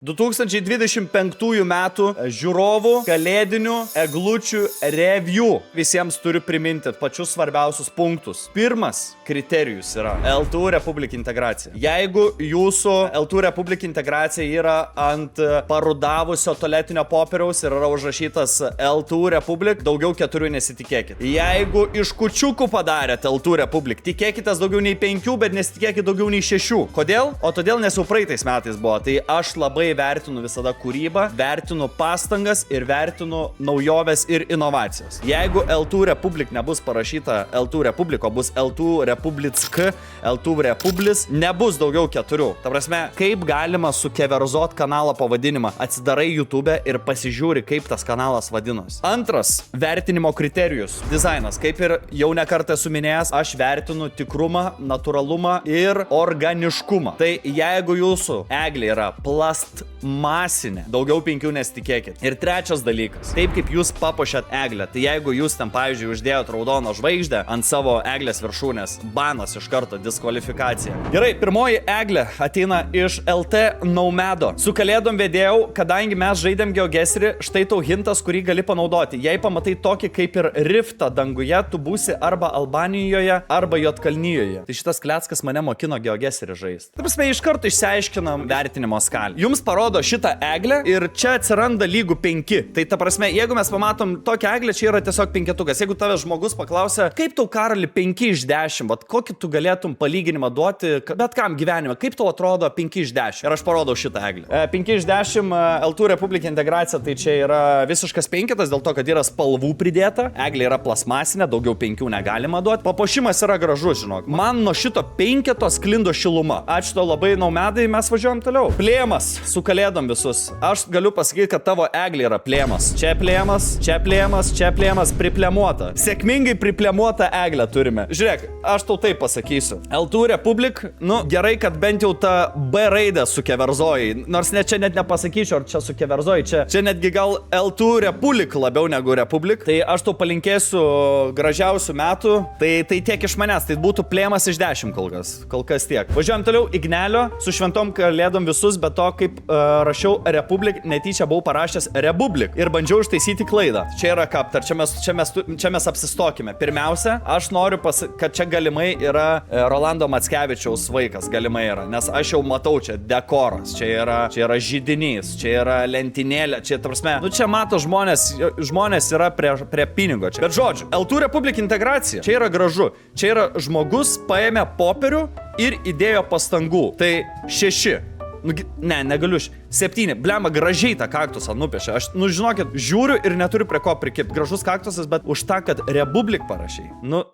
2025 metų žiūrovų kalėdinių eglučių review. Visiems turiu priminti pačius svarbiausius punktus. Pirmas kriterijus yra LTU Republic integracija. Jeigu jūsų LTU Republic integracija yra ant parudavusio tualetinio popieriaus ir yra užrašytas LTU Republic, daugiau 4 nesitikėkit. Jeigu iš kučiukų padarėte LTU Republic, tikėkitės daugiau nei 5, bet nesitikėkit daugiau nei 6. Kodėl? O todėl, nes jau praeitais metais buvo. Tai aš labai vertinu visada kūrybą, vertinu pastangas ir vertinu naujoves ir inovacijas. Jeigu LTU Republic nebus parašyta LTU Republic, o bus LTU Republick, LTU Republis, nebus daugiau 4. Ta prasme, kaip galima sukeverzot kanalo pavadinimą? Atsidarai YouTube ir pasižiūri, kaip tas kanalas vadinos. Antras vertinimo kriterijus – dizainas. Kaip ir jau nekartą esu minėjęs, aš vertinu tikrumą, natūralumą ir organiškumą. Tai jeigu jūsų eglė yra plastmasinė, daugiau 5 nesitikėkit. Ir trečias dalykas, taip kaip jūs papuošėt eglę, tai jeigu jūs ten, pavyzdžiui, uždėjot raudoną žvaigždę ant savo eglės viršūnės, banas iš karto, diskvalifikacija. Gerai, pirmoji eglė ateina iš LT Nomedo. Su kalėdom vedėjau, kadangi mes žaidėm GeoGuessrį, štai tau hintas, kurį gali panaudoti. Jei pamatai tokį kaip ir riftą danguje, tu būsi arba Albanijoje, arba Juodkalnijoje. Tai šitas kleckas mane mokino GeoGuessrį žaisti. Ta prasme, iš karto išsiaiškinam vertinimo skalę. Jums parodo šitą eglę ir čia atsiranda lygų 5. Tai ta prasme, jeigu mes pamatom tokią eglę, čia yra tiesiog 5. Jeigu tavęs žmogus paklausia, kaip tau, Karoli, 5 iš 10, vat kokį tu galėtum palyginimą duoti bet kam gyvenime, kaip tau atrodo 5 iš 10. Ir aš parodau šitą eglę. 5 iš 10 LTU Republic integracija, tai čia yra visiškas 5, dėl to, kad yra spalvų pridėta. Eglė yra plasmasinė, daugiau 5 negalima duoti. Papuošimas yra gražus, žinok. Man nuo šito 5 sklindo šiluma. Ačiū tau labai, Nomedai, mes važiuojam toliau. Plėmas su kalėdom visus. Aš galiu pasakyti, kad tavo eglė yra plėmas. Čia plėmas, čia plėmas, čia plėmas, priplėmuota. Sėkmingai priplėmuota eglę turime. Žiūrėk, aš tau taip pasakysiu. LTU Republic, nu gerai, kad bent jau ta B raidę sukeverzojai. Nors ne, čia net nepasakyčiau, ar čia sukeverzojai. Čia netgi gal LTU Republic labiau negu Republic. Tai aš tau palinkėsiu gražiausių metų. Tai tiek iš manęs. Tai būtų plėmas iš 10 kol kas. Kol kas tiek. Važiuojam toliau. Ignelio su šventom kalėdom visus, bet to kaip rašiau Republic, netyčia buvau parašęs Republic ir bandžiau ištaisyti klaidą. Čia yra kaptar, čia mes apsistokime. Pirmiausia, aš noriu kad čia galimai yra Rolando Mackevičiaus vaikas, galimai yra, nes aš jau matau, čia dekoras, čia yra židinys, čia yra lentynėlė, čia, ta prasme, nu čia mato žmonės yra prie pinigo čia. Bet žodžiu, LTU Republic integracija, čia yra gražu, čia yra žmogus paėmė popierių ir įdėjo pastangų. Tai 6. Ne, negaliu. 7. Blemba, gražiai tą kaktusą nupiešė. Aš, žinokit, žiūriu ir neturiu prie ko prikipti. Gražus kaktusas, bet už tą, kad Republic parašiai.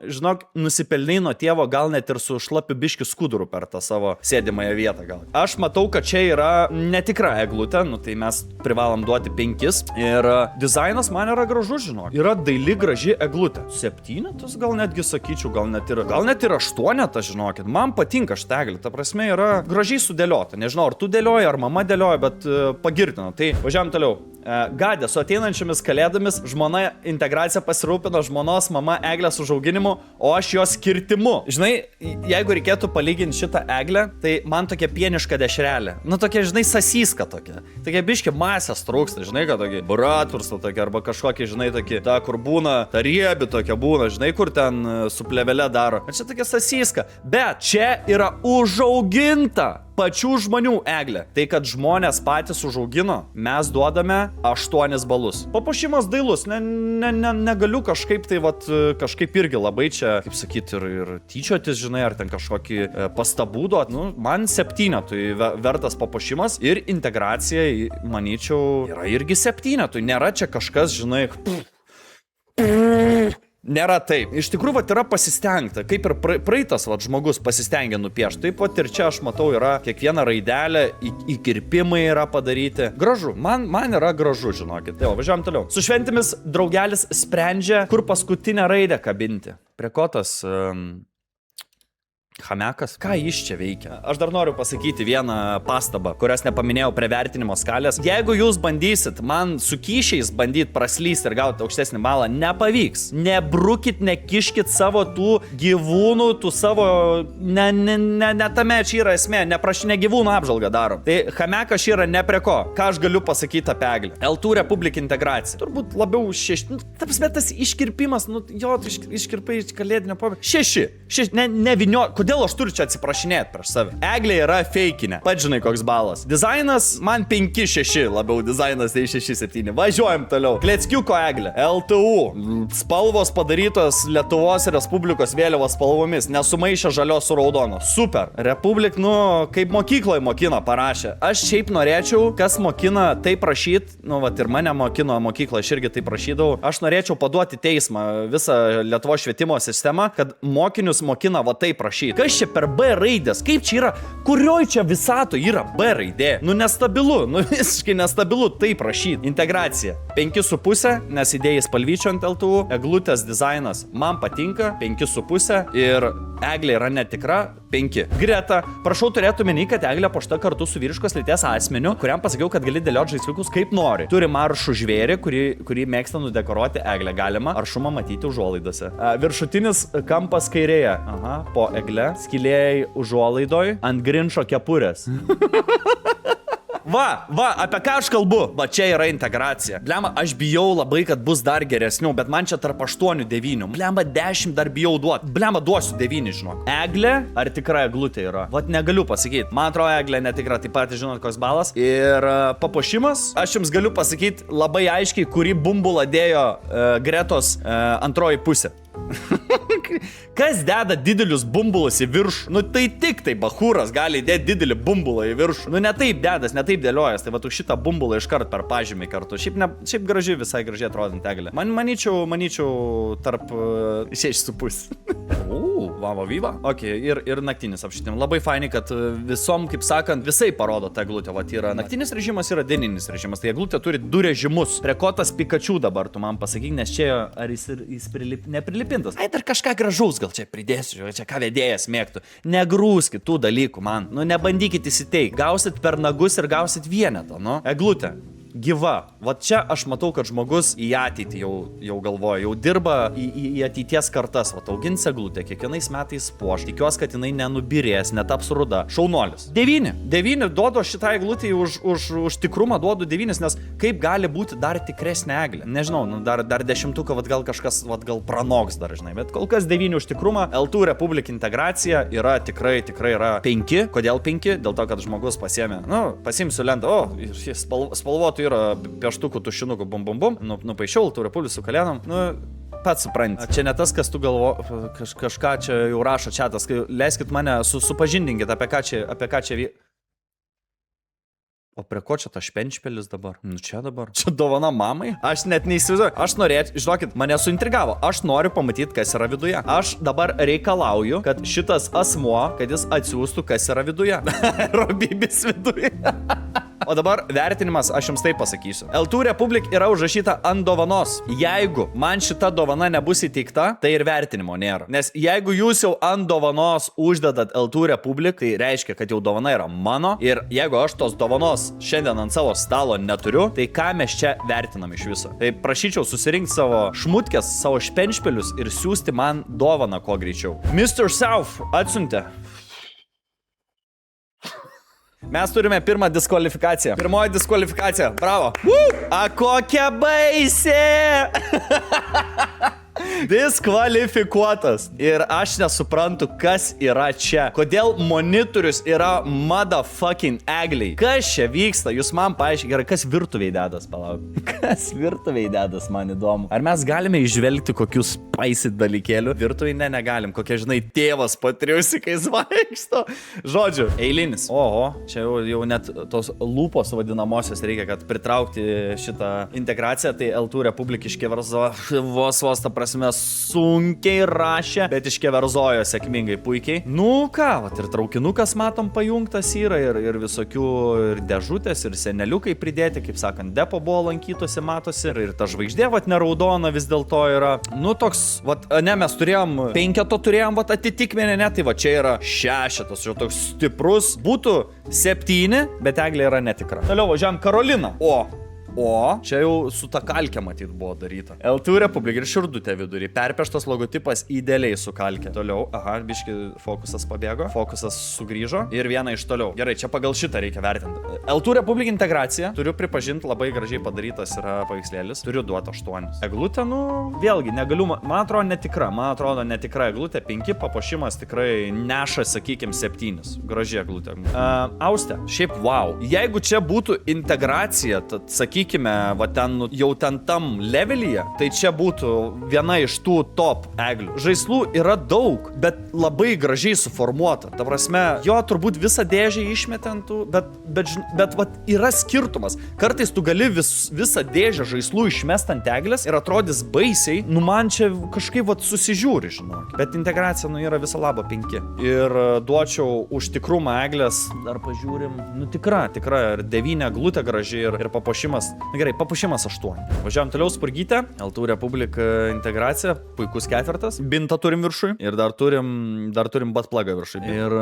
Žinok, nusipelnai nuo tėvo, gal net ir su šlapiu biškiu skuduru per tą savo sėdimąją vietą gal. Aš matau, kad čia yra netikra eglutė, tai mes privalom duoti 5. Ir dizainas man yra gražus, žinok. Yra daili graži eglutė. 7, gal netgi sakyčiau, gal net ir 8, žinokit. Man patinka šitą eglę. Ta prasme, yra gražiai sudėliota. Nežinau, ar tu dėlioji, ar mama dėlioja, bet pagirtino. Tai važiuojam toliau. Gadė, su ateinančiomis kalėdomis žmona integracija pasirūpino žmonos mama eglės užauginimu, o aš jos kirtimu. Žinai, jeigu reikėtų palyginti šitą eglę, tai man tokia pieniška dešrelė. Tokia, žinai, sasyska tokia. Tokia biški masės trūksta, žinai, kad tokia bratwursto tokia, arba kažkokia, žinai, tokia, ta, kur būna, ta riebi tokia būna, žinai, kur ten su plėvele daro. Čia tokia sasyska. Bet čia yra užauginta pačių žmonių eglė. Tai, kad žmonės patys užaugino, mes duodame 8 balus. Papuošimas dailus, negaliu kažkaip tai, kažkaip irgi labai čia, kaip sakyti, ir tyčiotis, žinai, ar ten kažkokį pastabų duot. Man 7, tai vertas papuošimas ir integracija, manyčiau, yra irgi 7. Tai nėra čia kažkas, žinai, nėra taip. Iš tikrųjų, yra pasistengta. Kaip ir praeitas žmogus pasistengė nupiešti. Taip ir čia aš matau, yra kiekviena raidelė, įkirpimai yra padaryti. Gražu. Man yra gražu, žinokit. Tai važiuojam toliau. Su šventimis draugelis sprendžia, kur paskutinę raidę kabinti. Prie ko tas... Hamekas? Ką jis čia veikia? Aš dar noriu pasakyti vieną pastabą, kurios nepaminėjau prie vertinimo skalės. Jeigu jūs bandysit man su kyšiais bandyt praslysti ir gauti aukštesnį balą, nepavyks. Nebrukit, nekiškit savo tų gyvūnų, tų savo... Ne tame čia yra esmė, ne gyvūnų apžalgą darom. Tai Hamekas čia yra ne prie ko. Ką aš galiu pasakyti apie Eglę? L2 Republic integracija. Turbūt labiau 6. Tas iškirpimas, jo, iškirpai iš kalėdinio pobėgio. 6. Nevinio. Kodėl aš turiu čia atsiprašinėti prieš save? Eglė yra feikinė. Pats žinai, koks balas. Dizainas man 5-6, labiau dizainas tai 6-7. Važiuojam toliau. Kleckiuko Eglė. LTU. Spalvos padarytos Lietuvos Respublikos vėliavos spalvomis. Nesumaišė žalios su raudono. Super. Republic, kaip mokykloje mokina parašė. Aš šiaip norėčiau, kas mokina taip rašyt, vat ir mane mokino mokykloje, aš irgi taip rašydavau. Aš norėčiau paduoti teismą visą Lietuvos švietimo sistemą, kad mokinius mokina va taip rašyti. Kas čia per B raidės? Kaip čia yra? Kurioj čia visato yra B raidė? Nestabilu, visiškai nestabilu taip rašyti. Integracija. 5,5, nes idėjai spalvyčio ant LTU. Eglutės dizainas man patinka. 5,5 ir Eglė yra netikra. 5. Greta, prašau turėtų menį, kad Eglė puošta kartu su vyriškos lyties asmeniu, kuriam pasakiau, kad gali dėlioti žaisliukus kaip nori. Turi maršų žvėrį, kurį mėgsta nudekoruoti Eglė. Galima aršumą matyti užuolaidose. Viršutinis kampas kairėje. Aha, po Egle. Skylėjai užuolaidoj ant Grinčo kepurės. Va, apie ką aš kalbu? Va, čia yra integracija. Blemba, aš bijau labai, kad bus dar geresnių, bet man čia tarp 8-9. Blemba, 10 dar bijau duoti. Blemba, duosiu 9, žinok. Eglė, ar tikra eglutė yra? Vat negaliu pasakyti. Man atrodo, Eglė netikra, taip pat žinot, koks balas. Ir papuošimas, aš jums galiu pasakyti labai aiškiai, kurį bumbulą dėjo Gretos antroji pusė. Kas deda didelius bumbulus į viršų? Tai tik tai bachūras gali dėti didelį bumbulą į viršų. Ne taip dedas, ne taip dėliojas. Tai va tu šitą bumbulą iškart per pažymį kartu. Šiaip graži, visai gražiai atrodant Eglė. Manyčiau tarp 6,5. Vyva. Ok, ir naktinis apšvietimas. Labai fainai, kad visom, kaip sakant, visai parodo tą eglutę. Vat yra naktinis režimas, yra dieninis režimas. Tai eglutė turi 2 režimus. Prie ko tas Pikachu dabar, tu man pasakyk, nes čia ar jis neprilipintas. Ai, dar kažką gražaus gal čia pridėsiu, čia ką vedėjas mėgtų. Negrūskit tų dalykų, man. Nebandykit įsiteikti. Gausit per nagus ir gausit vienetą, Eglutė. Gyva. Vat čia aš matau, kad žmogus į ateitį jau galvoja, jau dirba į ateities kartas. Vat augins eglutę, kiekvienais metais puoš. Tikiuosi, kad jinai nenubirės, netaps ruda. Šaunuolis. 9 duodu šitai eglutį už tikrumą, duodu 9, nes kaip gali būti dar tikresnė Eglė? Nežinau, dar 10, vat gal kažkas, gal pranoks dar, žinai. Bet kol kas 9 už tikrumą. L2 Republic integracija yra tikrai yra 5. Kodėl 5? Dėl to, kad žmogus pasiėmė. Pasiimsiu lentą. Spalvotų yra pieštukų, tušinukų, bum. Nupaišiau L2 Republic su kalėnom. Pats supranti. Čia ne tas, kas tu kažką čia jau rašo čiatas. Leiskit mane, supažindinkit, apie ką čia O prie ko čia tas špenčpelis dabar? Čia dabar. Čia dovana mamai? Aš net neįsivaizduoju. Aš norėčiau, žinokit, mane suintrigavo. Aš noriu pamatyti, kas yra viduje. Aš dabar reikalauju, kad šitas asmuo, kad jis atsiųstų, kas yra viduje. Robybis viduje. O dabar vertinimas, aš jums taip pasakysiu. L2 Republic yra užrašyta ant dovanos. Jeigu man šita dovana nebus įteikta, tai ir vertinimo nėra. Nes jeigu jūs jau ant dovanos uždedat L2 Republic, tai reiškia, kad jau dovana yra mano. Ir jeigu aš tos dovanos šiandien ant savo stalo neturiu, tai ką mes čia vertinam iš viso? Tai prašyčiau susirinkti savo šmutkės, savo špenšpelius ir siūsti man dovaną kuo greičiau. Mr. South atsiuntė. Mes turime pirmą diskvalifikaciją. Pirmoji diskvalifikacija. Bravo. A kokia baisė! Diskvalifikuotas. Ir aš nesuprantu, kas yra čia. Kodėl monitorius yra motherfucking Egliai? Kas čia vyksta? Jūs man paaiškinkite. Gerai, kas virtuviai dedas, palauk. Kas virtuviai dedas, man įdomu. Ar mes galime išvelgti kokius paisit dalykėlių? Virtuviai negalim. Kokie, žinai, tėvas patriusikais vaikšto. Žodžiu, eilinis. Oho, čia jau net tos lūpos vadinamosios reikia, kad pritraukti šitą integraciją. Tai L2 Republic iškeverzo vos ta prasme sunkiai rašė, bet iškeverzojo sėkmingai puikiai. Nu ką, vat ir traukinukas matom pajungtas yra, ir visokių ir dėžutės, ir seneliukai pridėti, kaip sakant, depo buvo lankytosi, matosi, ir ta žvaigždė, vat neraudona vis dėlto yra. Nu toks, vat, ne, mes turėjom 5 turėjom, vat atitikmenį, ne, tai va čia yra 6, jau toks stiprus, būtų 7, bet eglė yra netikra. Toliau važiuojam Karoliną. O, čia jau su ta kalke matyt buvo daryta. LTU Republika ir širdutė vidurį. Perpeštas logotipas idealiai su kalke. Toliau, biški fokusas pabėgo. Fokusas sugrįžo. Ir vieną iš toliau. Gerai, čia pagal šitą reikia vertinti. LTU Republika integracija. Turiu pripažinti, labai gražiai padarytas yra paveikslėlis. Turiu duoti 8. Eglutė, nu, vėlgi, negaliu, man atrodo netikra eglutė. 5 papuošimas tikrai neša, sakykim, 7. Graži eglutė. Austė, šiaip wow. Jeigu čia būtų integracija, tad sakykime, va ten, jau ten tam levelyje, tai čia būtų viena iš tų top eglių. Žaislų yra daug, bet labai gražiai suformuota. Ta prasme, jo turbūt visą dėžę išmetantų, bet va, yra skirtumas. Kartais tu gali visą dėžę žaislų išmest ant eglės ir atrodys baisiai, nu man čia kažkaip va susižiūri, žinok. Bet integracija, nu, yra viso labo 5. Ir duočiau už tikrumą eglės, dar pažiūrim, nu tikra, ir 9 eglutė graži ir papuošimas. Na gerai, papuošimas 8. Važiuojam toliau Spurgytę, LTU Republika integracija, puikus 4. Bintą turim viršui ir dar turim buttplugą viršui. Ir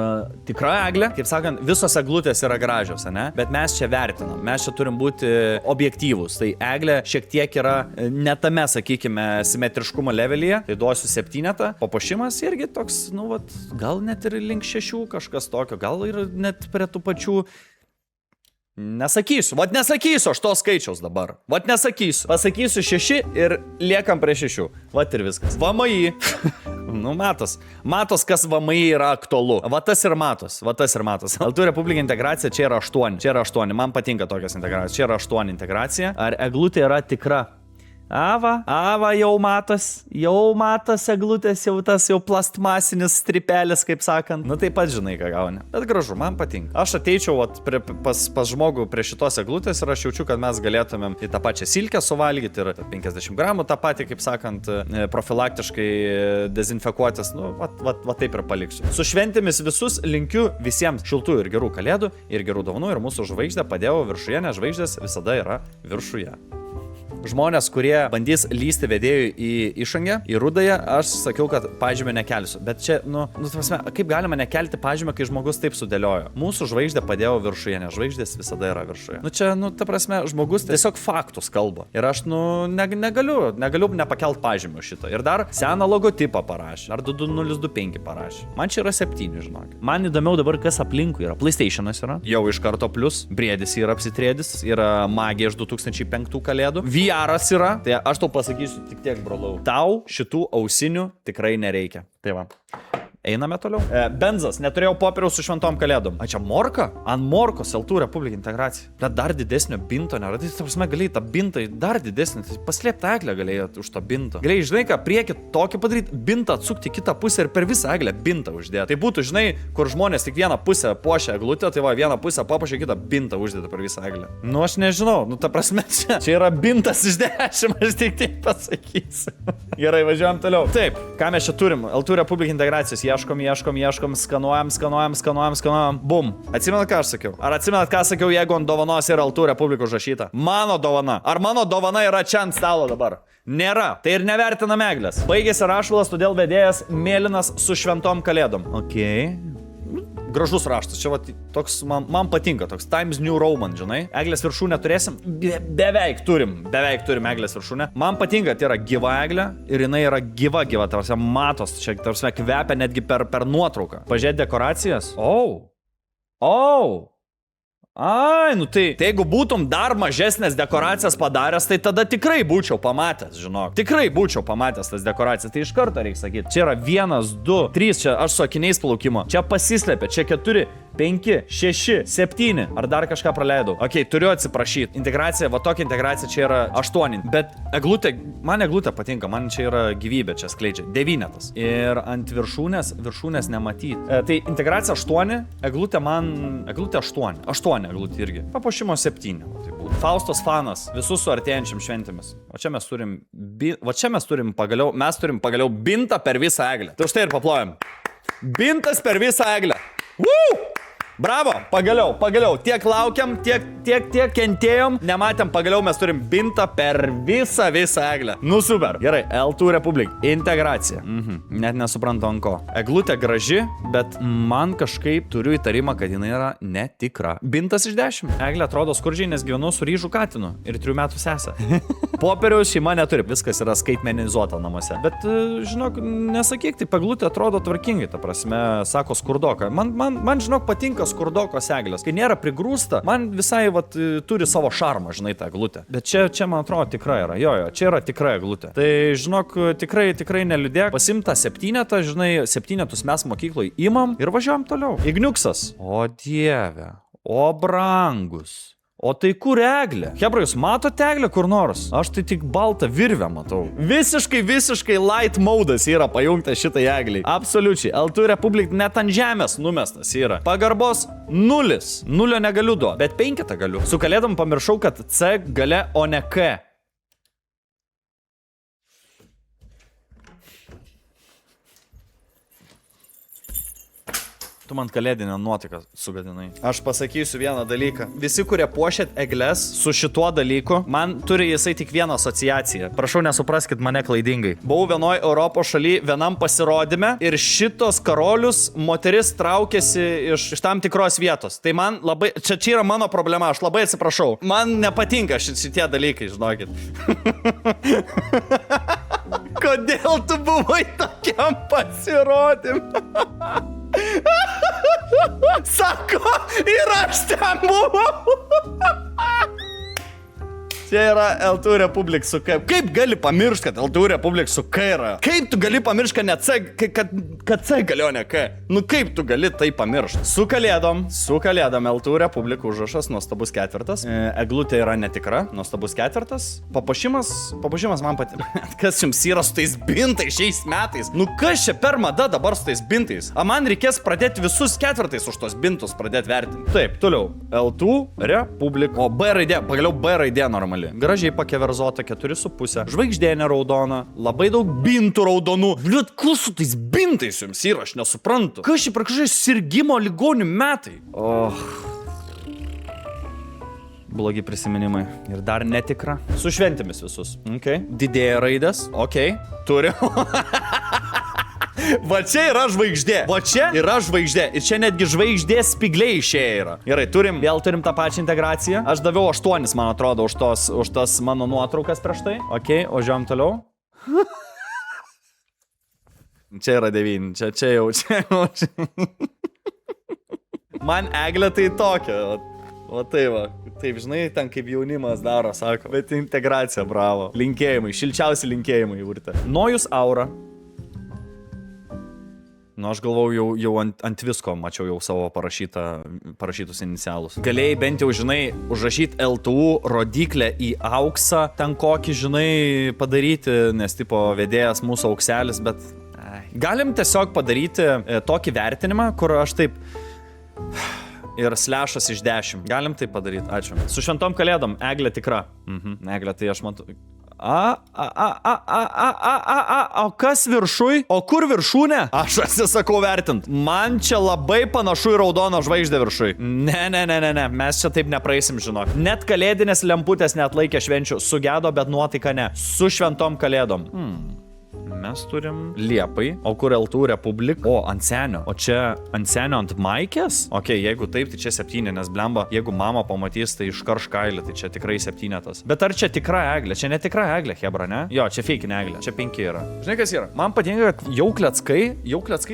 tikra eglė, kaip sakant, visos eglutės yra gražios, ne? Bet mes čia vertinam, mes čia turim būti objektyvūs. Tai eglė šiek tiek yra ne tame, sakykime, simetriškumo levelyje, tai duosiu 7. Papuošimas irgi toks, nu, vat, gal net ir link 6 kažkas tokio, gal ir net prie tų pačių. Nesakysiu aš to skaičiaus dabar. Pasakysiu 6 ir liekam prie 6. Vat ir viskas. VMI. Nu, matos, kas VMI yra aktualu. Va tas ir matos. LTU Republika integracija čia yra 8. Man patinka tokios integracijos. Čia yra 8 integracija. Ar eglutė yra tikra? Ava jau matos eglutės, jau tas jau plastmasinis stripelis, kaip sakant. Nu taip pat žinai, ką gauni. Bet gražu, man patinka. Aš ateičiau pas žmogų prie šitos eglutės ir aš jaučiu, kad mes galėtumėm į tą pačią silkę suvalgyti ir 50 gramų tą patį, kaip sakant, profilaktiškai dezinfekuotis. Nu, va taip ir paliksiu. Su šventėmis visus linkiu visiems šiltų ir gerų kalėdų ir gerų dovanų ir mūsų žvaigždę padėjau viršuje, nes žvaigždės visada yra viršuje. Žmonės, kurie bandys lysti vedėjui į išangę, į rudąją, aš sakiau, kad pažymio nekelsiu. Bet čia, nu, prasme, kaip galima nekelti pažymio, kai žmogus taip sudėliojo? Mūsų žvaigždę padėjau viršuje, nes žvaigždės visada yra viršuje. Nu čia, ta prasme, žmogus tiesiog faktus kalba. Ir aš, negaliu nepakelt pažymio šito. Ir dar seną logotipą parašė. Ar 2205 parašė. Man čia yra 7, žinok. Man įdomiau dabar, kas aplinkui yra. PlayStation'as yra. Jau iš karto plius. Briedis yra apsitrėdis. Yra magija iš 2005 kalėdų. VR'as yra. Tai aš tau pasakysiu tik tiek, brolau. Tau šitų ausinių tikrai nereikia. Tai va. Einame toliau. Benzas. Neturėjau popieriaus su šventom kalėdom. A čia morka? Ant morkos LTU Republika integracija. Bet dar didesnio binto nėra. Tai, ta prasme, galėjai tą bintą dar didesnį. Tai paslėptą eglę galėjai už to binto. Galėjai, žinai ką, priekį tokį padaryti, bintą atsukti kitą pusę ir per visą eglę bintą uždėti. Tai būtų, žinai, kur žmonės tik vieną pusę puošia eglutę, tai va, vieną pusę papuošia, kitą bintą uždėti per visą eglę. Nu, aš nežinau. Nu, ta prasme, čia yra bintas iš 10, aš tik taip pasakysiu. Gerai, važiuojam toliau. Taip, ką mes čia turim? LTU Republika integracijos. Ieškom, skanuojam. Bum. Atsimenat, ką aš sakiau? Ar atsimenat, ką sakiau, jeigu ant dovanos yra LTU Republika užrašyta? Mano dovana. Ar mano dovana yra čia ant stalo dabar? Nėra. Tai ir nevertinam eglės. Baigėsi rašvalas, todėl vedėjas mėlynas su šventom kalėdom. Okei. Gražus raštas, čia va, toks man patinka, toks Times New Roman, žinai. Eglės viršūnę turėsim? Beveik turim eglės viršūnę. Man patinka, tai yra gyva eglė ir jinai yra gyva, tarsi matos, čia tarsi kvepia netgi per nuotrauką. Pažiūrėt dekoracijas. Ai, nu tai jeigu būtum dar mažesnės dekoracijas padaręs, tai tada tikrai būčiau pamatęs, žinok. Tikrai būčiau pamatęs tas dekoracijas, tai iš karto reikia sakyti. Čia yra 1, 2, 3, čia aš su akiniais plaukimo. Čia pasislėpia, čia 4, 5, 6, 7. Ar dar kažką praleidau? Okei, turiu atsiprašyti. Integracija, va tokia integracija čia yra 8. Bet man eglutė patinka, man čia yra gyvybė, čia skleidžia. 9. Ir ant viršūnės nematyti. Tai integracija 8, eglutė 8. 8 eglutė irgi. Papuošimo 7. Tai Faustos fanas. Visus su artėjančiam šventėmis. O čia mes turim pagaliau bintą per visą eglę. Tai štai ir paplojam. Bintas per visą eglę. Woo! Bravo, pagaliau. Tiek laukiam, tiek kentėjom. Nematėm, pagaliau mes turim bintą per visą eglę. Nu super. Gerai, L2 Republic. Integracija. Net nesuprantu ant ko. Eglutė graži, bet man kažkaip turiu įtarimą, kad jinai yra netikra. Bintas iš 10. Eglė atrodo skurdžiai, nes gyvenu su ryžų katinu ir 3 metų sesę. Popieriaus šeima neturi. Viskas yra skaitmenizuota namuose. Bet, žinok, nesakyk, tai eglutė atrodo tvarkingai, ta prasme, sako skurdoka. Man žinok, patinka skurdokos eglės. Kai nėra prigrūsta, man visai turi savo šarmą, žinai, tą eglutę. Bet čia man atrodo tikrai yra. Jo, čia yra tikra eglutė. Tai, žinok, tikrai neliūdėk. Pasimta 7, žinai, 7 mes mokykloje imam ir važiuojam toliau. Igniuksas. O dieve. O brangus. O tai kur eglė? Hebra, jūs matote eglę kur nors? Aš tai tik baltą virvę matau. Visiškai light modas yra pajungtas šitai egliai. Absoliučiai. L2 Republic net ant žemės numestas yra. Pagarbos 0. 0 negaliu duoti, bet 5 galiu. Su kalėdom pamiršau, kad C gale, o ne K. Tu man kalėdinę nuotaiką sugadinai. Aš pasakysiu vieną dalyką. Visi, kurie puošėt egles su šituo dalyku, man turi jisai tik vieną asociaciją. Prašau, nesupraskit mane klaidingai. Buvau vienoj Europos šaly vienam pasirodyme ir šitos karolius moteris traukėsi iš tam tikros vietos. Tai man labai... Čia yra mano problema, aš labai atsiprašau. Man nepatinka šitie dalykai, žinokit. Kodėl tu buvai tokiam pasirodymui? Sako, ir aš ten buvau. Čia yra L2 Republic su K. Kaip gali pamiršti, kad L2 Republic su K yra? Kaip tu gali pamiršti, kad ne C, kad C galėjo ne K? Nu kaip tu gali tai pamiršti? Su kalėdom L2 Republic užrašas, nuostabus 4. Eglutė yra netikra, nuostabus 4. Papuošimas man patinka. Kas jums yra su tais bintais šiais metais? Nu kas čia per mada dabar su tais bintais? A man reikės pradėti visus 4 už tos bintus pradėti vertinti. Taip, toliau. L2 Republic. O B raidė, pagaliau B raidė normali. Gražiai pakeverzota 4,5. Žvaigždė neraudona. Labai daug bintų raudonų. Liut, kur su tais bintais jums yra, aš nesuprantu. Kas čia prakaižiai sirgimo ligonių metai? Blogi prisiminimai. Ir dar netikra. Su šventėmis visus. Didėja raidės. Turiu. Va čia yra žvaigždė. Ir čia netgi žvaigždės spigliai išėję yra. Gerai, turim tą pačią integraciją. Aš daviau 8, man atrodo, už tas mano nuotraukas prieš tai. Važiuojam toliau. Čia yra 9. Čia jau. Man eglė tai tokia. O tai va. Taip, žinai, ten kaip jaunimas daro, sako. Bet integracija, bravo. Linkėjimai, šilčiausi linkėjimai, Urte. Nojus Aura. Nu, aš galvau, jau ant visko mačiau jau savo parašytus inicialus. Galėjai bent jau, žinai, užrašyti LTU rodiklę į auksą, ten kokį, žinai, padaryti, nes tipo vedėjas mūsų aukselis, bet... Galim tiesiog padaryti tokį vertinimą, kur aš taip... Ir slešas iš 10. Galim tai padaryti, ačiū. Su šventom kalėdom, eglė tikra. Eglė, tai aš matau... O kas viršui? O kur viršūnė? Aš atsisakau vertint. Man čia labai panašu į raudoną žvaigždę viršui. Ne, mes čia taip nepraeisim, žinok. Net kalėdinės lemputės neatlaikė švenčių. Sugedo, bet nuotaika ne. Su šventom kalėdom. Mes turim Liepai. O kur L2 Republic? O, ant senio. O čia ant senio ant Maikės? Jeigu taip, tai čia 7, nes blemba, jeigu mama pamatys, tai iškarš kailį, tai čia tikrai 7. Bet ar čia tikra eglė? Čia netikra eglė, hebra, ne? Jo, čia feikinė eglė. Čia 5 yra. Žinai, kas yra? Man patinka, kad jau kleckai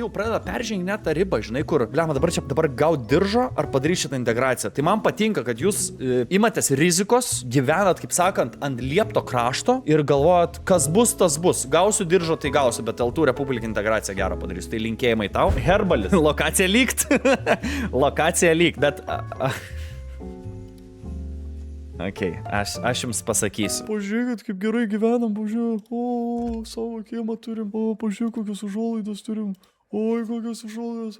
jau pradeda perženginėti tą ribą, žinai, kur, blemba, dabar gaut diržo ar padaryti šitą integraciją. Tai man patinka, kad jūs imatės rizikos, gyvenat, kaip sakant, ant liepto krašto ir galvojat, kas bus, tas bus. Gausiu diržo, tai gausiu, bet L2 Republic integraciją gerą padarysiu. Tai linkėjimai tau. Herbalis. Lokacija lygt. Lokacija lygt, bet... Aš jums pasakysiu. Pažiūrėkit, kaip gerai gyvenam, pažiūrėk. O, savo kiemą turim. O, pažiūrėk, kokios užuolaidas turim. Oi, kokios užuolaidos.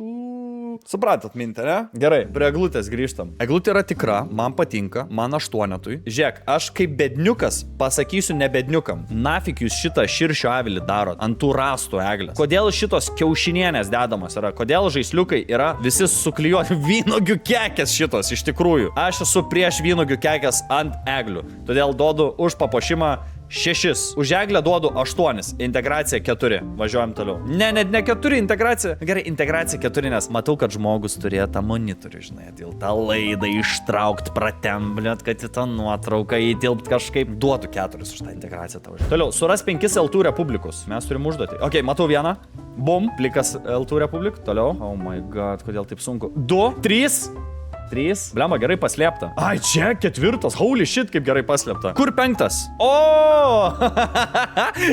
Supratot mintį, ne? Gerai, prie eglutės grįžtam. Eglutė yra tikra, man patinka, man 8. Žiūrėk, aš kaip bedniukas pasakysiu ne bedniukam. Nafik jūs šitą širšio avilį darot ant tų rastų eglės. Kodėl šitos kiaušinienės dedamos yra? Kodėl žaisliukai yra visi suklijuoti? Vynuogių kekės šitos iš tikrųjų. Aš esu prieš vynuogių kekės ant eglių. Todėl duodu už papuošimą 6. Už eglę duodu 8. Integracija 4. Važiuojam toliau. Ne 4 integracija. Gerai, integracija 4, nes matau, kad žmogus turėjo tą monitorių, žinai, dėl tą laidą ištraukt, pratemblėt, kad į tą nuotrauką įtilpt kažkaip. Duodu 4 už tą integraciją tau. Toliau, suras 5 L2 republikus. Mes turim užduotį. Ok, matau vieną. Bum, plikas L2 republik. Toliau. Oh my god, kodėl taip sunku. 2, 3. Blema, gerai paslėpta. Ai, čia 4. Holy shit, kaip gerai paslėpta. Kur 5? O!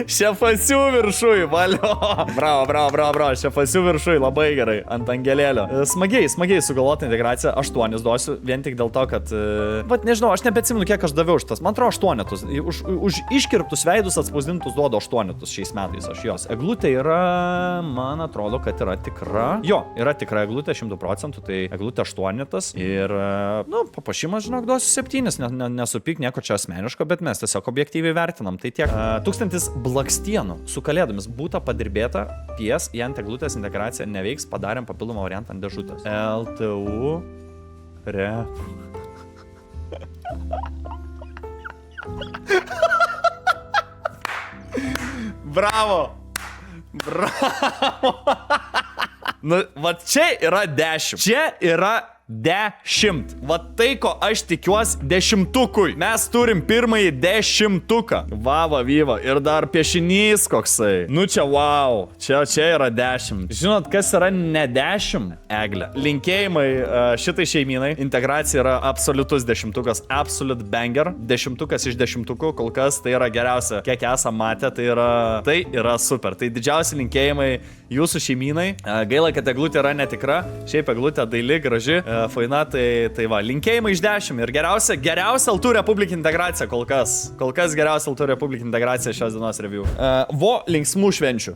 Šefasių viršui, valio. Bravo. Šefasių viršui, labai gerai. Ant angelėlio. Smagiai sugalvota integracija. 8 duosiu, vien tik dėl to, kad... Vat nežinau, aš nebeatsimenu, kiek aš daviau šitas. Man atrodo 8. Už iškirptus veidus atspausdintus duodu 8 šiais metais aš jos. Eglutė yra... Man atrodo, kad yra tikra. Jo, yra tikra eglutė 100%, tai eglutė 8. Ir, nu, papuošimas, žinok, duosiu 7, nesupyk nieko čia asmeniško, bet mes tiesiog objektyviai vertinam. Tai tiek. 1000 blakstienų su kalėdomis būta padirbėta, pies į ant eglutės integraciją neveiks, padarėm papildomą variantą ant dėžutės. LTU re. Bravo! Nu, va čia yra 10. Čia yra 10. Va tai, ko aš tikiuosi 10-ukui. Mes turim pirmąjį 10-uką. Vava, vyva. Ir dar piešinys koksai. Nu čia wow. Čia yra 10. Žinot, kas yra ne 10? Eglė. Linkėjimai šitai šeimynai. Integracija yra absoliutus 10-ukas. Absolute banger. 10-ukas iš 10-ukų. Kol kas tai yra geriausia, kiek esam matę. Tai yra super. Tai didžiausi linkėjimai jūsų šeimynai. Gaila, kad eglutė yra netikra. Šiaip eglutė daili, graži. Faina, tai va, linkėjimai iš 10 ir geriausia L2 Republic integracija kol kas geriausia L2 Republic integracija šios dienos review. Linksmų švenčių.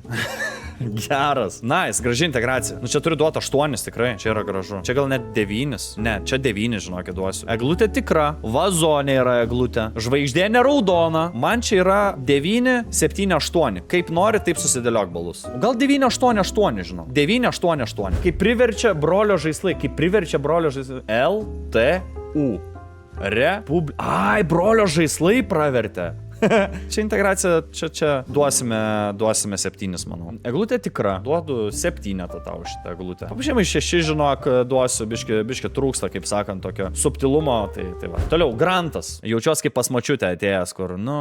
Geras. Nice, graži integracija. Nu čia turi duoti 8 tikrai, čia yra gražu. Čia gal net 9. Ne, čia 9, žinokit, duosiu. Eglutė tikra, vazonė yra eglutė, žvaigždė neraudona. Man čia yra 9, 7, 8. Kaip nori, taip susidėliok balus. Gal 9, 8, 8, žinau. 9, 8, 8. Kaip priverčia brolio žaislai. L, T, U. Ai, brolio žaislai pravertė. Čia integracija, čia duosime 7, manau. Eglutė tikra, duodu 7 tau šitą eglutę. Papuošimai 6, žinok, duosiu, biški trūksta, kaip sakant, tokio subtilumo, tai va. Toliau, grantas. Jaučiuos kaip pas močiutę atėjęs, kur, nu,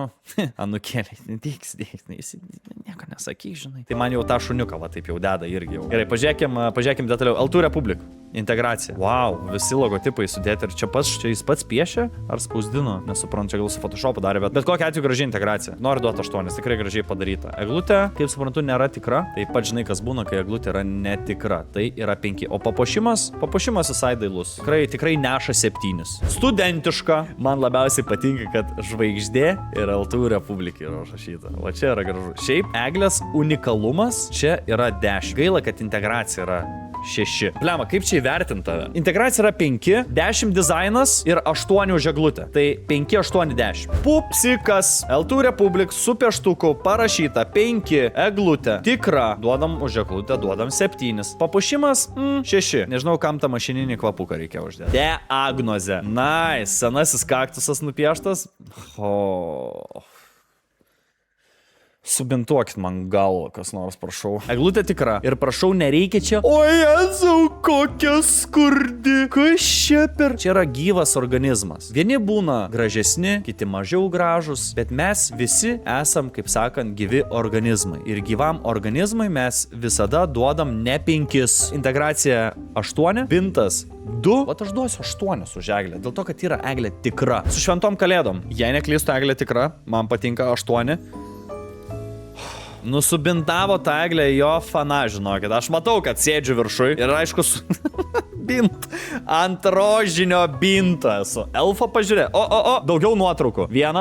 anukėliai, dėks, nieko nesakyk, žinai. Tai man jau tą šuniuką, va, taip jau deda irgi jau. Gerai, pažiūrėkim detaliau. L2 Republic. Integracija. Wow, visi logotipai sudėti ir čia jis pats piešia ar spausdino, nesuprantu, čia gal su Photoshop'u darė, bet kokia atveju gražiai integracija. Noriu duoti 8, tikrai gražiai padaryta. Eglutė, kaip suprantu, nėra tikra, tai pats žinai, kas būna, kai eglutė yra netikra. Tai yra 5. O papuošimas visai dailus. Tikrai neša 7. Studentiška. Man labiausiai patinka, kad žvaigždė ir L2 Republic yra užrašyta. O čia yra gražu. Šiaip eglės unikalumas čia yra 10. Gaila, kad integracija yra 6. Blema, kaip čia įvertinta? Integracija yra 5, 10 dizainas ir 8 už eglutę. Tai 5, 8, 10. Pupsikas, L2 Republic su pieštuku parašyta 5, eglutė tikra. Duodam už eglutę, duodam 7. Papuošimas 6. Nežinau, kam tą mašininį kvapuką reikia uždėti. Diagnozė. Nice. Senasis kaktusas nupieštas. Subintuokit man galvą, kas nors, prašau. Eglutė tikra. Ir prašau, nereikia čia. O Jėzau, kokia skurdi. Kas čia per... Čia yra gyvas organizmas. Vieni būna gražesni, kiti mažiau gražus, bet mes visi esam, kaip sakant, gyvi organizmai. Ir gyvam organizmui mes visada duodam ne 5. Integracija 8, pintas 2. Vat aš duosiu 8 už eglę, dėl to, kad yra eglė tikra. Su šventom kalėdom. Jei neklystu, eglė tikra. Man patinka 8. Nusubintavo tą eglę jo fana, žinokit. Aš matau, kad sėdžiu viršui ir aišku bint. Ant rožinio binto esu. Elfą pažiūrė. Daugiau nuotraukų. 1,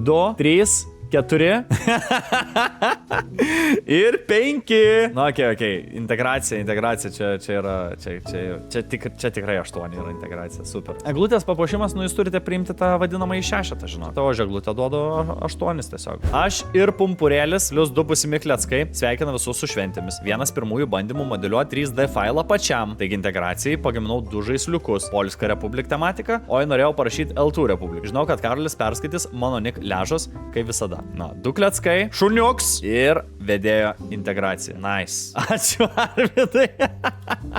2, 3, 4 ir 5. Na, okei. Integracija, čia tikrai 8 yra integracija, super. Eglutės papuošimas, jūs turite priimti tą vadinamą į 6, žinot. O aš eglutę duodu 8 tiesiog. Aš ir Pumpurėlis, plius 2 pusimik leckai, sveikina visus su šventėmis. Vienas pirmųjų bandymų modeliuoti 3D failą pačiam. Taigi integracijai pagaminau 2 žaisliukus. Polska Republik tematika, o norėjau parašyti L2 Republik. Žinau, kad Karolis perskaitys mano nik ležas, kaip visada. Na, 2 leckai, šuniuks ir vedėjo integracija. Nice. Ačiū Arvidai.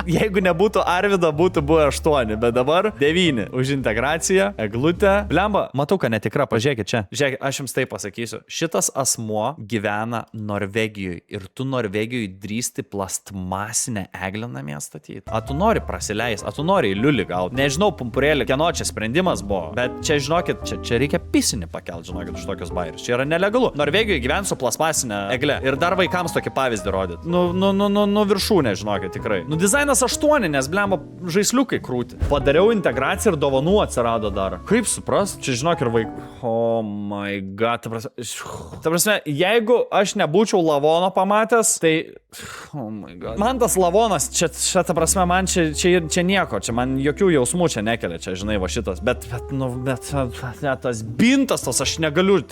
Jeigu nebūtų Arvido, būtų buvę 8, bet dabar 9 už integraciją. Eglutė. Blemba, matau, kad netikra, pažiūrėkit čia. Žiūrėkit, aš jums tai pasakysiu. Šitas asmuo gyvena Norvegijoje ir tu Norvegijoje drįsti plastmasinę eglę namie statyti. A tu nori prasileis, a tu nori į liulį gauti. Nežinau, Pumpurėlį, kieno čia sprendimas buvo, bet čia, žinokit, čia reikia pisinį pakelt, žinokit, už tokius bairius. Čia yra nelegalu. Norvegijoje gyvensiu plastmasinę eglę ir dar vaikams tokį pavyzdį rodyti. Nu viršūnė, žinokit, tikrai. Nu dizainas 8, nes blemba žaisliukai krūti. Padariau integraciją ir dovanų atsirado dar. Kaip suprast? Čia žinok ir vaikų. Oh my god, ta prasme, jeigu aš nebūčiau lavono pamatęs, tai oh my god. Man tas lavonas, čia ta prasme, man čia nieko, čia man jokių jausmų čia nekelia, čia žinai, va šitas, bet tas bintas, tas aš negaliu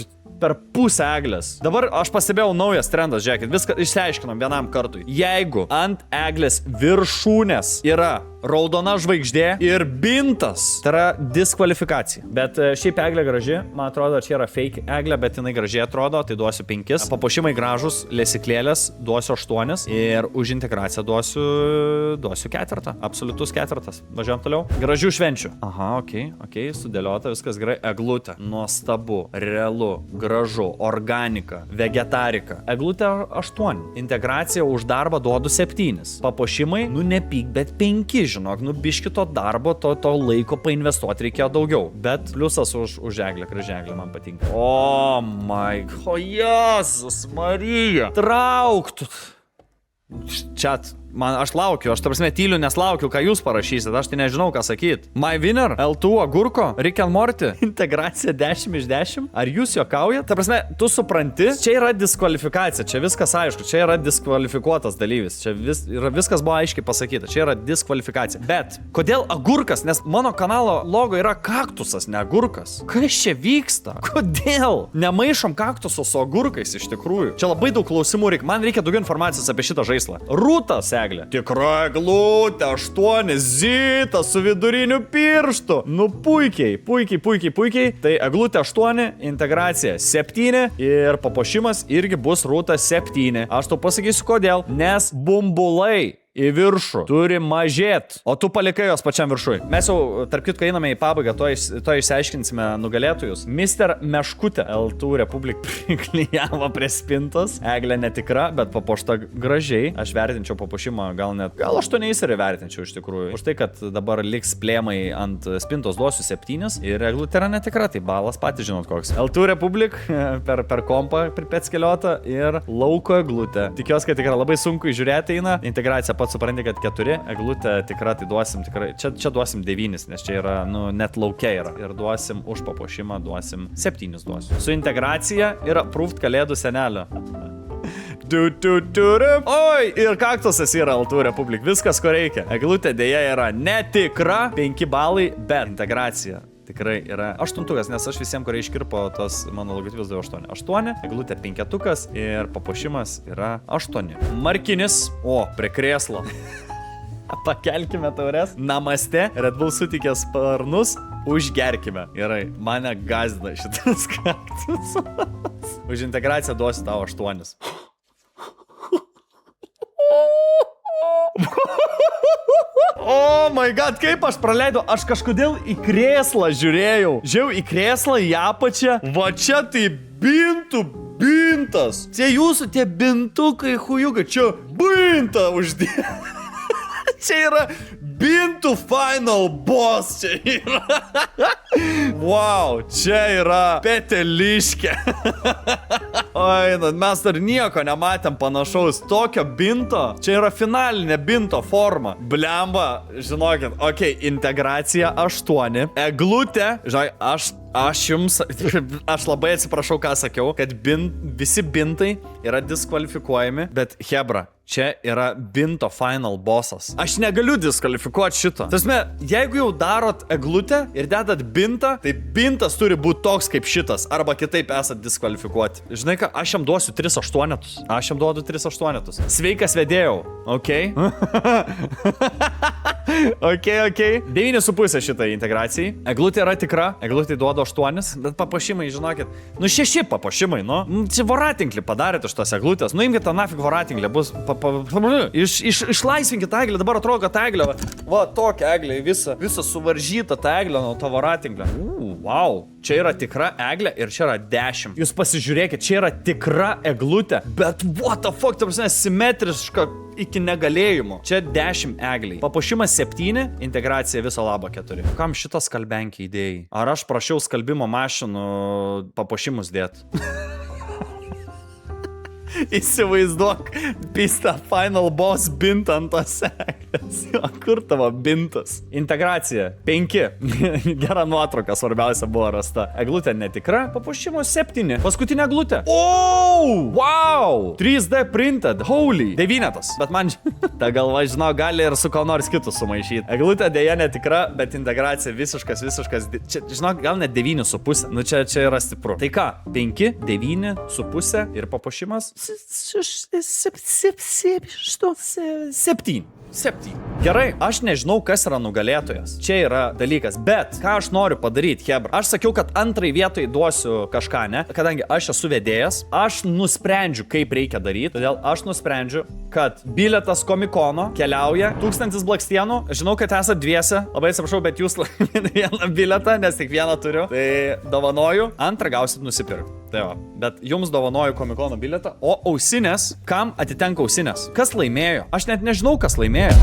per pusę eglės. Dabar aš pastebėjau naujas trendas, žiūrėkit, viską išsiaiškinom vienam kartui. Jeigu ant eglės viršūnės yra raudona žvaigždė ir bintas, tai yra diskvalifikacija. Bet šiaip eglė graži, man atrodo, čia yra fake eglė, bet jinai gražiai atrodo, tai duosiu 5. Papuošimai gražus, lesiklėlės, duosiu 8 ir už integraciją duosiu 4. Absoliutus 4. Važiuojam toliau. Gražių švenčių. Aha, okei, sudėliota, viskas gerai. Eglutė, nuostabu, realu, gražu, organika, vegetarika. Eglutė 8. Integracija už darbą duodu 7. Papuošimai, nu nepyk, bet 5. Žinok, nu biški to darbo, to laiko painvestuoti reikėjo daugiau. Bet pliusas už eglę, graži eglė man patinka. Oh my god, o Jėzus Marija. Trauktų. Chat. Aš laukiu, aš ta prasme tyliu, nes laukiu, ką jūs parašysit, aš tai nežinau, ką sakyt. My winner, L2 agurko, Rick and Morty, integracija 10 iš 10. Ar jūs juokaujat? Ta prasme, tu supranti, čia yra diskvalifikacija, čia viskas aišku, čia yra diskvalifikuotas dalyvis, čia viskas buvo aiškiai pasakyta, čia yra diskvalifikacija. Bet, kodėl agurkas? Nes mano kanalo logo yra kaktusas, ne agurkas. Kas čia vyksta? Kodėl? Nemaišom kaktuso su agurkais iš tikrųjų. Čia labai daug klausimų reikia, man reikia daugiau informacijos apie šitą žaislą. Rūtas eglė. Tikra eglutė, 8, zita su viduriniu pirštu. Nu puikiai. Tai eglutė 8, integracija 7 ir papuošimas irgi bus Rūta 7. Aš tau pasakysiu kodėl, nes bumbulai į viršų turi mažėt, o tu palikai jos pačiam viršui. Mes jau, tarp kitko, einame į pabaigą, to išsiaiškinsime nugalėtojus. Mr. Meškutė L2 Republik priklijavo prie spintos. Eglė netikra, bet papuošta gražiai. Aš vertinčiau papuošimą gal 8 ir vertinčiau iš tikrųjų. Už tai, kad dabar liks plėmai ant spintos duosiu 7 ir eglutė yra netikra, tai balas patys žinot koks. L2 Republik per kompą pripetskeliota ir lauko eglutė. Tikiuosi, kad tikrai labai sunku įžiūrėti eina. Integracija pats supranti, kad 4, eglutė tikra, tai duosim tikrai, čia duosim 9, nes čia yra, net laukia yra. Ir duosim už papuošimą, duosim 7 duosiu. Su integracija ir approved kalėdų senelio. Oi, ir kaktusas yra L2 Republik, viskas ko reikia. Eglutė dėja yra netikra, 5 balai, bet integracija tikrai yra 8, nes aš visiems, kurie iškirpo tos mano logotipus, 8, eglutė 5 ir papuošimas yra 8. Markinis, prie krėslo. Pakelkime taures. Namaste, Red Bull sutikė sparnus, užgerkime. Gerai, mane gazdina šitas kaktusas. Už integraciją duosiu tau 8. Oh my god, kaip aš praleidau, aš kažkodėl į krėslą žiūrėjau. Žiūrėjau į krėslą, į apačią. Va čia tai bintas. Tie jūsų tie bintukai, hujukai, čia binta uždė. Čia yra bintų final boss, čia yra. Wow, čia yra peteliškė. Oi, mes dar nieko nematėm panašaus. Tokio binto, čia yra finalinė binto forma. Blemba, žinokit, integracija 8, eglutė, žinok, Aš labai atsiprašau, ką sakiau, kad visi bintai yra diskvalifikuojami, bet hebra, čia yra binto final bossas. Aš negaliu diskvalifikuoti šito. Tasme, jeigu jau darot eglutę ir dedat bintą, tai bintas turi būti toks kaip šitas, arba kitaip esat diskvalifikuoti. Žinai ką, aš jam duosiu 3/8. Aš jam duodu 3/8. Sveikas vedėjau, okei? Okei. 9,5 šitai integracijai. Eglutė yra tikra, eglutė duoda 8, bet papuošimai, žinokit, 6 papuošimai, čia voratinklį padarėte iš tos eglutės, nuimkite tą nafik voratinklį, bus, išlaisvinkite eglę, dabar atrodo, kad eglė, va, tokia eglė, visa suvaržyta ta eglė nuo to voratinklio. Wow, čia yra tikra eglė ir čia yra 10. Jūs pasižiūrėkit, čia yra tikra eglutė, bet what the fuck, ta prasme, simetriška iki negalėjimo. Čia 10 egliai. Papuošimas 7, integracija viso labo 4. Kam šitas skalbenkį idėjai? Ar aš prašiau skalbimo mašinų papuošimus dėti? Įsivaizduok, pista final boss bintą ant tos eglės. Kur tavo bintas? Integracija 5. Gera nuotrauka, svarbiausia buvo rasta. Eglutė netikra, papuošimo 7. Paskutinė eglutė. Wow! 3D printed, holy. 9. Bet man ta galva, žinau, gali ir su ko nors kitu sumaišyti. Eglutė dėja netikra, bet integracija visiškas. Čia, žinau, gal net 9,5. Nu čia yra stipru. Tai ką? 5, 9,5 ir papuošimas 7. Gerai, aš nežinau, kas yra nugalėtojas. Čia yra dalykas. Bet ką aš noriu padaryti, hebra? Aš sakiau, kad antrai vietai duosiu kažką, ne? Kadangi aš esu vedėjas, aš nusprendžiu, kaip reikia daryti. Todėl aš nusprendžiu, kad bilietas komikono keliauja 1000 blakstienų. Žinau, kad esate dviese. Labai atsiprašau, bet jūs laimėte vieną bilietą, nes tik vieną turiu. Tai dovanoju. Antrą gausit nusipirkti. Tai va. Bet jums dovanoju komikono bilietą. O ausinės, kam atitenka ausinės? Kas laimėjo? Aš net nežinau, kas laimėjo.